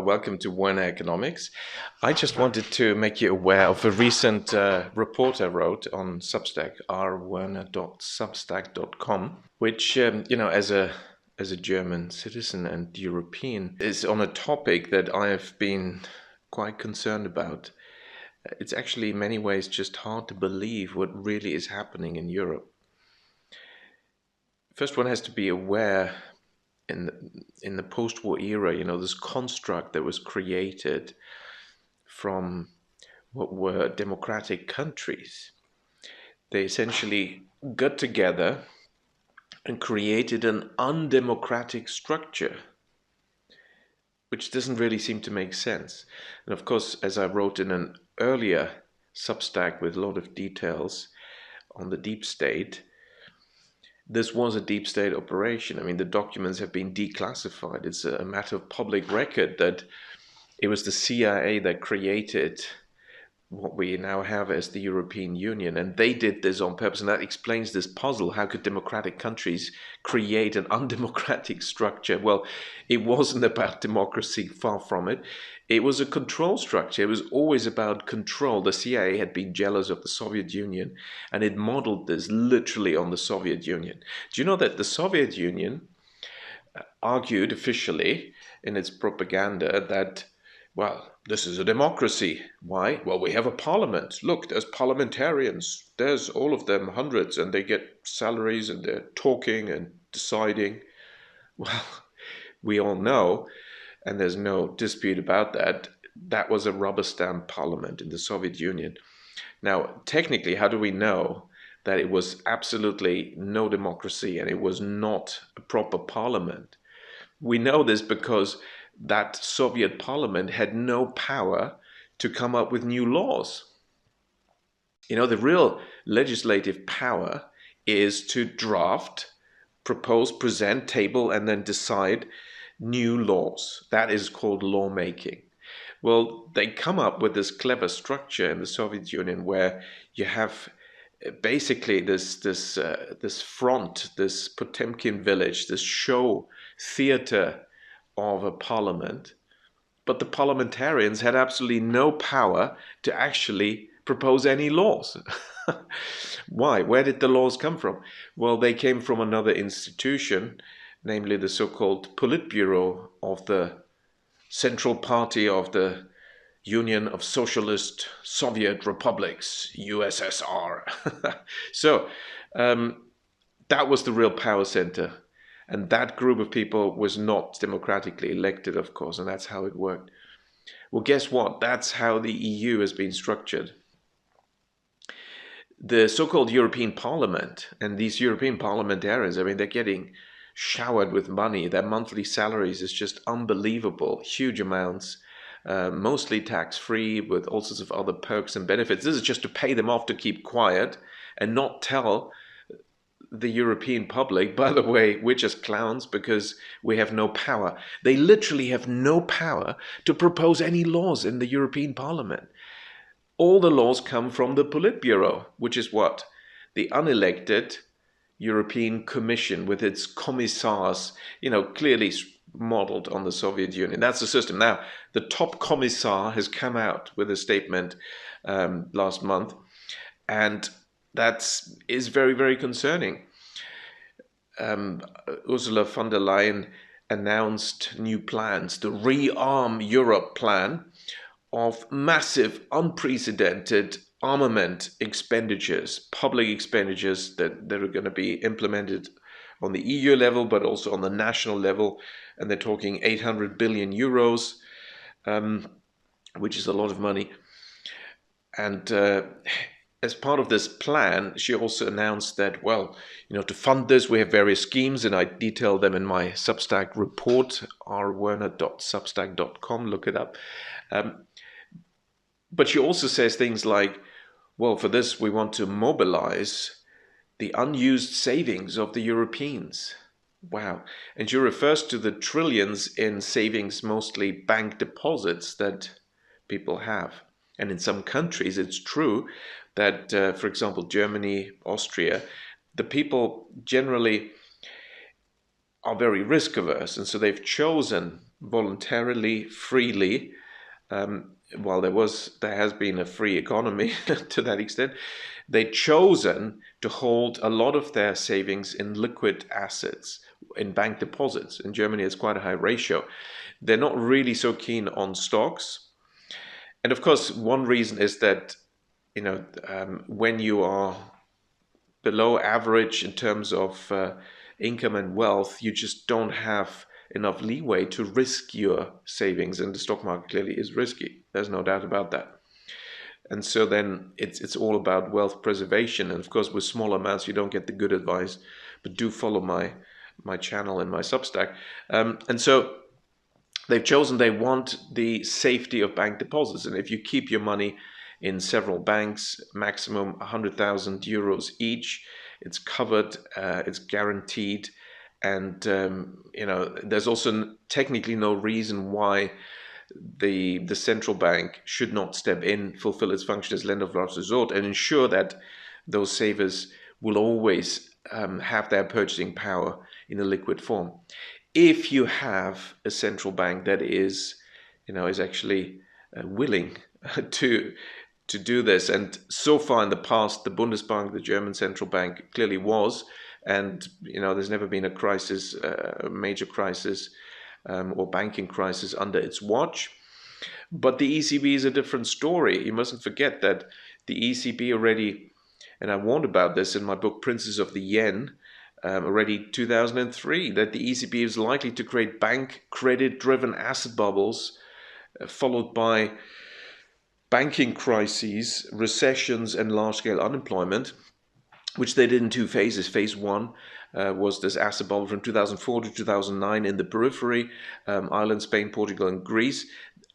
Welcome to Werner Economics. I just wanted to make you aware of a recent report I wrote on Substack, rwerner.substack.com, which, as a German citizen and European, is on a topic that I have been quite concerned about. It's actually in many ways just hard to believe what really is happening in Europe. First, one has to be aware in the post-war era, this construct that was created from what were democratic countries. They essentially got together and created an undemocratic structure, which doesn't really seem to make sense. And of course, as I wrote in an earlier Substack with a lot of details on the deep state, this was a deep state operation. I mean, the documents have been declassified. It's a matter of public record that it was the CIA that created what we now have as the European Union. And they did this on purpose. And that explains this puzzle. How could democratic countries create an undemocratic structure? Well, it wasn't about democracy, far from it. It was a control structure. It was always about control. The CIA had been jealous of the Soviet Union, and it modeled this literally on the Soviet Union. Do you know that the Soviet Union argued officially in its propaganda that, well, this is a democracy. Why? Well, we have a parliament. Look, there's parliamentarians. There's all of them, hundreds, and they get salaries and they're talking and deciding. Well, we all know, and there's no dispute about that, that was a rubber stamp parliament in the Soviet Union. Now, technically, how do we know that it was absolutely no democracy and it was not a proper parliament? We know this because that Soviet parliament had no power to come up with new laws. The real legislative power is to draft, propose, present, table, and then decide new laws. That is called lawmaking. Well, they come up with this clever structure in the Soviet Union where you have basically this front, this Potemkin village, this show theater of a parliament, but the parliamentarians had absolutely no power to actually propose any laws. Why? Where did the laws come from? Well, they came from another institution, namely the so-called Politburo of the Central Party of the Union of Socialist Soviet Republics, USSR. So that was the real power center. And that group of people was not democratically elected, of course, and that's how it worked. Well, guess what? That's how the EU has been structured. The so-called European Parliament and these European parliamentarians, I mean, they're getting showered with money. Their monthly salaries is just unbelievable, huge amounts, mostly tax-free with all sorts of other perks and benefits. This is just to pay them off to keep quiet and not tell the European public, by the way, we're just clowns because we have no power. They literally have no power to propose any laws in the European Parliament. All the laws come from the Politburo, which is what? The unelected European Commission with its commissars, clearly modeled on the Soviet Union. That's the system. Now, the top commissar has come out with a statement last month, and that is very, very concerning. Ursula von der Leyen announced new plans, the Rearm Europe plan of massive, unprecedented armament expenditures, public expenditures that are going to be implemented on the EU level, but also on the national level. And they're talking 800 billion euros, which is a lot of money. And as part of this plan, she also announced that, to fund this, we have various schemes, and I detail them in my Substack report, rwerner.substack.com, look it up. But she also says things like, well, for this, we want to mobilize the unused savings of the Europeans. Wow. And she refers to the trillions in savings, mostly bank deposits that people have. And in some countries, it's true that, for example, Germany, Austria, the people generally are very risk averse. And so they've chosen voluntarily, freely, while there has been a free economy to that extent, they've chosen to hold a lot of their savings in liquid assets, in bank deposits. In Germany, it's quite a high ratio. They're not really so keen on stocks. And of course, one reason is that, when you are below average in terms of income and wealth, you just don't have enough leeway to risk your savings, and the stock market clearly is risky. There's no doubt about that. And so then it's all about wealth preservation. And of course, with small amounts, you don't get the good advice, but do follow my channel and my Substack. And so they've chosen, they want the safety of bank deposits. And if you keep your money in several banks, maximum 100,000 euros each, it's covered, it's guaranteed. And, there's also technically no reason why the central bank should not step in, fulfill its function as lender of last resort, and ensure that those savers will always have their purchasing power in a liquid form. If you have a central bank that is actually willing to do this, and so far in the past, the Bundesbank, the German central bank, clearly was, and there's never been a crisis, a major crisis or banking crisis under its watch. But the ECB is a different story. You mustn't forget that the ECB already, and I warned about this in my book Princes of the Yen, already 2003, that the ECB is likely to create bank credit-driven asset bubbles, followed by banking crises, recessions, and large-scale unemployment, which they did in two phases. Phase one was this asset bubble from 2004 to 2009 in the periphery, Ireland, Spain, Portugal, and Greece.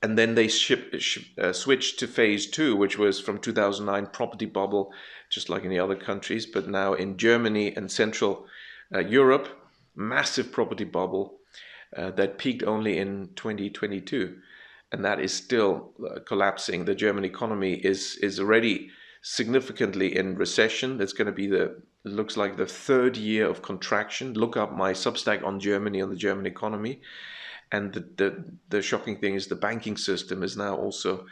And then they switched to phase two, which was from 2009 property bubble, just like in the other countries, but now in Germany and Central Europe, massive property bubble that peaked only in 2022. And that is still collapsing. The German economy is already significantly in recession. It's going to be looks like the third year of contraction. Look up my Substack on Germany, on the German economy. And the shocking thing is the banking system is now also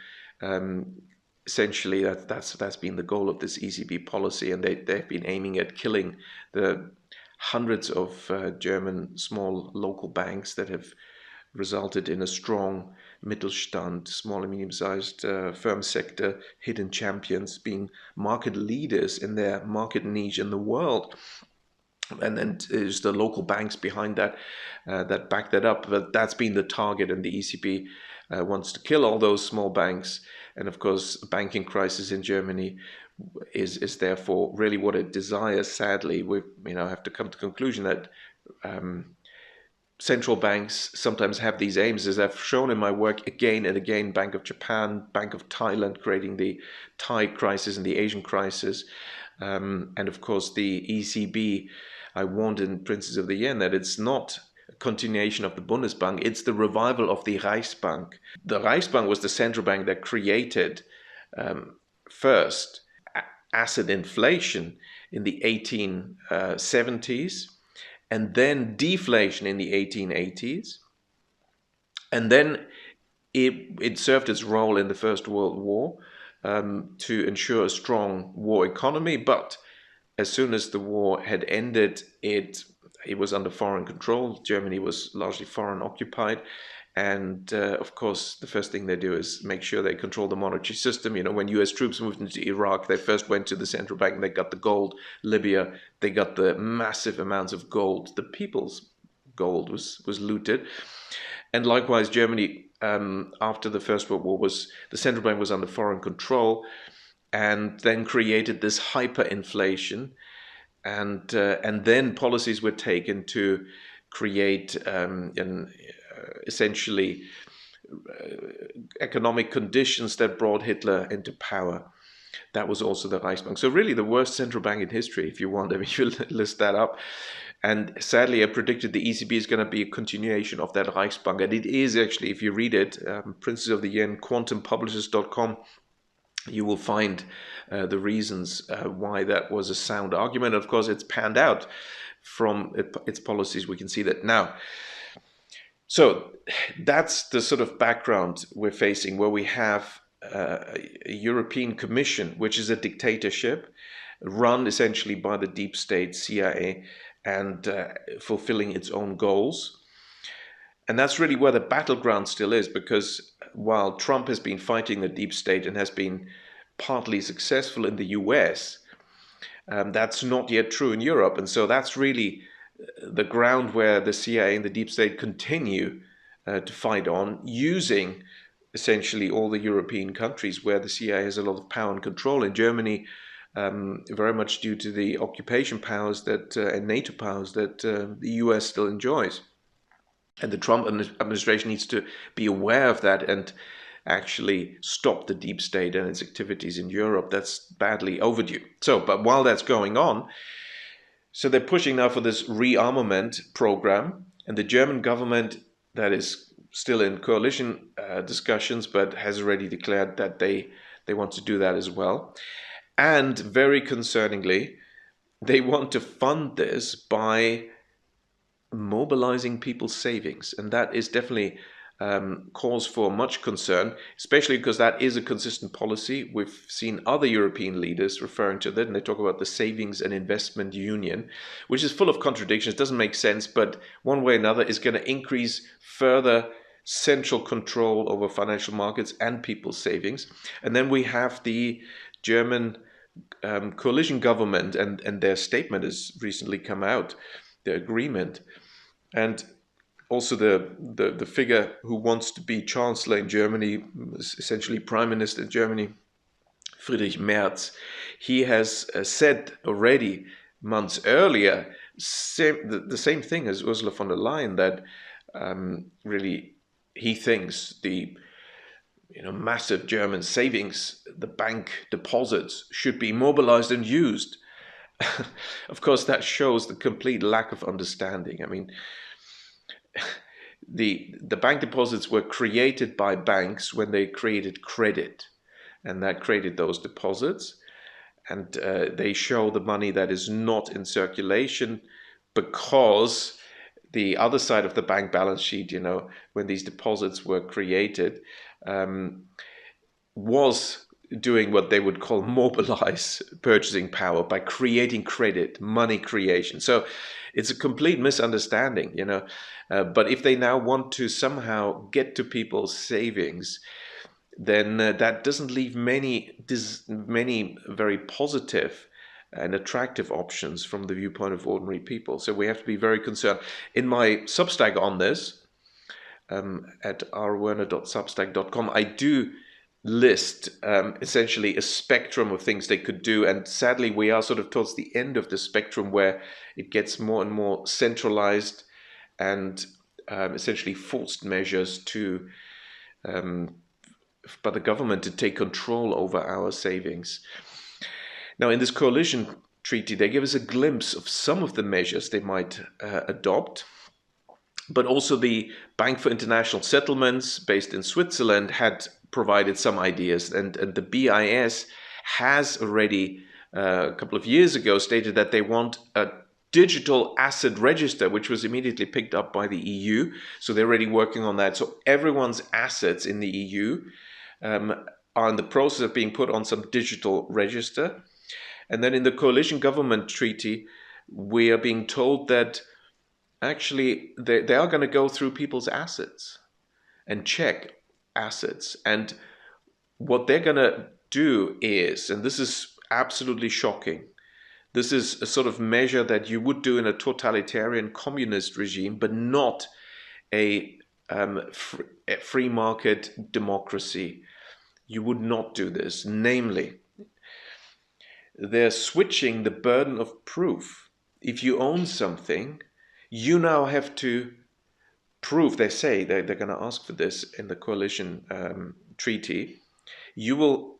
essentially that's been the goal of this ECB policy, and they've been aiming at killing the hundreds of German small local banks that have resulted in a strong Mittelstand, small and medium-sized firm sector, hidden champions, being market leaders in their market niche in the world. And then there's the local banks behind that that back that up. But that's been the target, and the ECB wants to kill all those small banks. And of course, a banking crisis in Germany is therefore really what it desires. Sadly, we have to come to the conclusion that central banks sometimes have these aims, as I've shown in my work again and again. Bank of Japan, Bank of Thailand, creating the Thai crisis and the Asian crisis, and of course the ECB. I warned in Princes of the Yen that it's not a continuation of the Bundesbank, it's the revival of the Reichsbank. The Reichsbank was the central bank that created first asset inflation in the 1870s, and then deflation in the 1880s. And then it served its role in the First World War to ensure a strong war economy, but as soon as the war had ended, it was under foreign control. Germany was largely foreign occupied. And of course, the first thing they do is make sure they control the monetary system. When US troops moved into Iraq, they first went to the central bank and they got the gold. Libya, they got the massive amounts of gold. The people's gold was looted. And likewise, Germany, after the First World War, the central bank was under foreign control, and then created this hyperinflation, and then policies were taken to create essentially economic conditions that brought Hitler into power. That was also the Reichsbank. So really the worst central bank in history, if you want. I mean, you list that up. And sadly, I predicted the ECB is going to be a continuation of that Reichsbank. And it is actually, if you read it, Princes of the Yen, quantumpublishers.com, you will find the reasons why that was a sound argument. Of course, it's panned out from its policies. We can see that now. So that's the sort of background we're facing, where we have a European Commission, which is a dictatorship run essentially by the deep state CIA and fulfilling its own goals. And that's really where the battleground still is, because while Trump has been fighting the deep state and has been partly successful in the US, that's not yet true in Europe. And so that's really the ground where the CIA and the deep state continue to fight on, using essentially all the European countries where the CIA has a lot of power and control. In Germany, very much due to the occupation powers that and NATO powers that the US still enjoys. And the Trump administration needs to be aware of that and actually stop the deep state and its activities in Europe. That's badly overdue. So, but while that's going on, so they're pushing now for this rearmament program, and the German government, that is still in coalition discussions, but has already declared that they want to do that as well. And very concerningly, they want to fund this by mobilizing people's savings, and that is definitely cause for much concern, especially because that is a consistent policy. We've seen other European leaders referring to that, and they talk about the savings and investment union, which is full of contradictions, doesn't make sense, but one way or another is going to increase further central control over financial markets and people's savings. And then we have the German coalition government, and their statement has recently come out, the agreement, and also the figure who wants to be chancellor in Germany, essentially prime minister in Germany, Friedrich Merz. He has said already months earlier the same thing as Ursula von der Leyen, that really he thinks the massive German savings, the bank deposits, should be mobilized and used. Of course, that shows the complete lack of understanding. I mean, the bank deposits were created by banks when they created credit, and that created those deposits. And they show the money that is not in circulation, because the other side of the bank balance sheet, when these deposits were created, was doing what they would call mobilize purchasing power by creating credit, money creation. So it's a complete misunderstanding, but if they now want to somehow get to people's savings, then that doesn't leave many very positive and attractive options from the viewpoint of ordinary people. So we have to be very concerned. In my Substack on this, at rwerner.substack.com, I do list essentially a spectrum of things they could do, and sadly we are sort of towards the end of the spectrum, where it gets more and more centralized and essentially forced measures to by the government to take control over our savings. Now, in this coalition treaty, they give us a glimpse of some of the measures they might adopt. But also the Bank for International Settlements, based in Switzerland, had provided some ideas. And the BIS has already, a couple of years ago, stated that they want a digital asset register, which was immediately picked up by the EU. So they're already working on that. So everyone's assets in the EU are in the process of being put on some digital register. And then in the coalition government treaty, we are being told that actually they are going to go through people's assets and check assets. And what they're going to do is, and this is absolutely shocking, this is a sort of measure that you would do in a totalitarian communist regime, but not a free market democracy. You would not do this. Namely, they're switching the burden of proof. If you own something, you now have to prove, they say they're going to ask for this in the coalition treaty, you will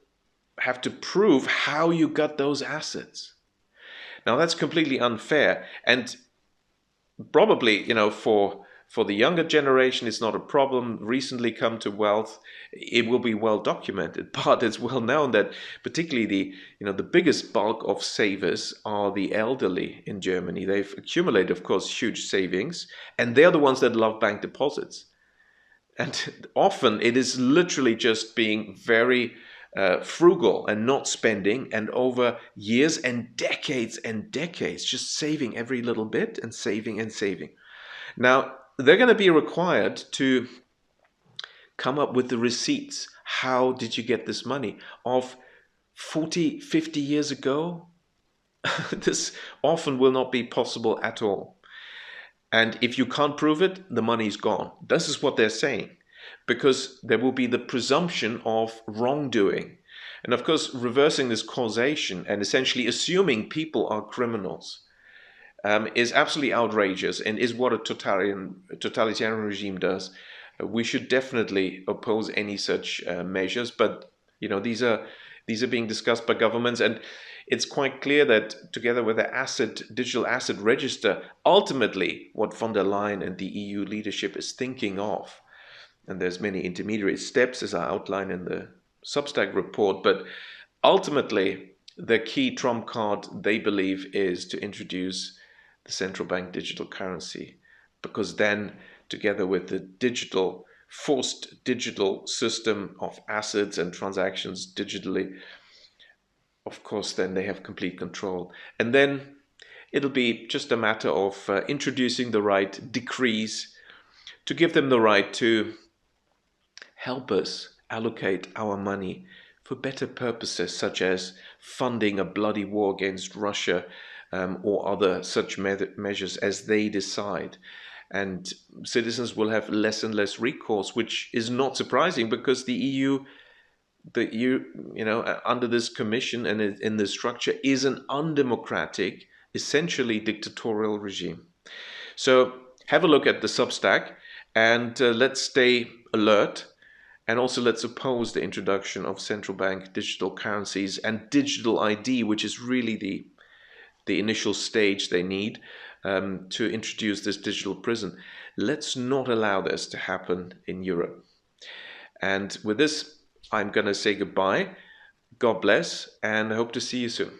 have to prove how you got those assets. Now that's completely unfair, and probably, for For the younger generation, it's not a problem. Recently come to wealth, it will be well documented. But it's well known that particularly the biggest bulk of savers are the elderly in Germany. They've accumulated, of course, huge savings, and they're the ones that love bank deposits. And often it is literally just being very frugal and not spending, and over years and decades, just saving every little bit and saving and saving. Now, they're going to be required to come up with the receipts. How did you get this money? Of 40, 50 years ago? This often will not be possible at all. And if you can't prove it, the money's gone. This is what they're saying, because there will be the presumption of wrongdoing. And of course, reversing this causation and essentially assuming people are criminals is absolutely outrageous and is what a totalitarian regime does. We should definitely oppose any such measures, but these are being discussed by governments, and it's quite clear that together with the digital asset register, ultimately what von der Leyen and the EU leadership is thinking of, and there's many intermediate steps as I outline in the Substack report, but ultimately the key trump card they believe is to introduce the central bank digital currency, because then together with the forced digital system of assets and transactions digitally, of course, then they have complete control. And then it'll be just a matter of introducing the right decrees to give them the right to help us allocate our money for better purposes, such as funding a bloody war against Russia, or other such measures as they decide. And citizens will have less and less recourse, which is not surprising, because the EU, under this commission and in this structure, is an undemocratic, essentially dictatorial regime. So have a look at the Substack, and let's stay alert. And also let's oppose the introduction of central bank digital currencies and digital ID, which is really the initial stage they need to introduce this digital prison. Let's not allow this to happen in Europe. And with this, I'm going to say goodbye. God bless, and I hope to see you soon.